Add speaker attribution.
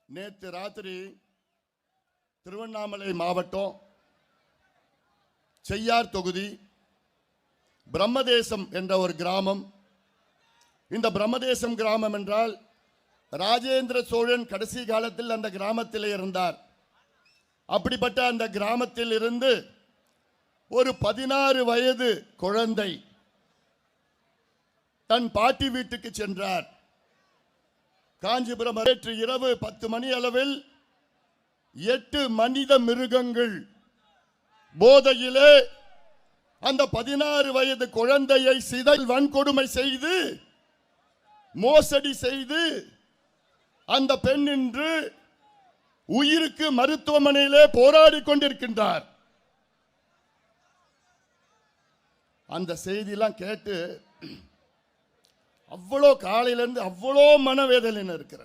Speaker 1: நேற்று ராத்திரி திருவண்ணாமலை மாவட்டம் செய்யார் தொகுதி பிரம்மதேசம் என்ற ஒரு கிராமம். இந்த பிரம்மதேசம் கிராமம் என்றால் ராஜேந்திர சோழன் கடைசி காலத்தில் அந்த கிராமத்தில் இருந்தார். அப்படிப்பட்ட அந்த கிராமத்தில் இருந்து ஒரு 16 வயது குழந்தை தன் பாட்டி வீட்டுக்கு சென்றார். காஞ்சிபுரம் நேற்று இரவு 10 மணி அளவில் 8 மனித மிருகங்கள் போதையிலே அந்த 16 வயது குழந்தையை சிதைல் வன்கொடுமை செய்து மோசடி செய்து அந்த பெண் இன்று உயிருக்கு மருத்துவமனையிலே போராடி கொண்டிருக்கின்றார். அந்த செய்தியெல்லாம் கேட்டு அவ்வளோ காலையிலிருந்து அவ்வளோ மனவேதனை இருக்கிறது.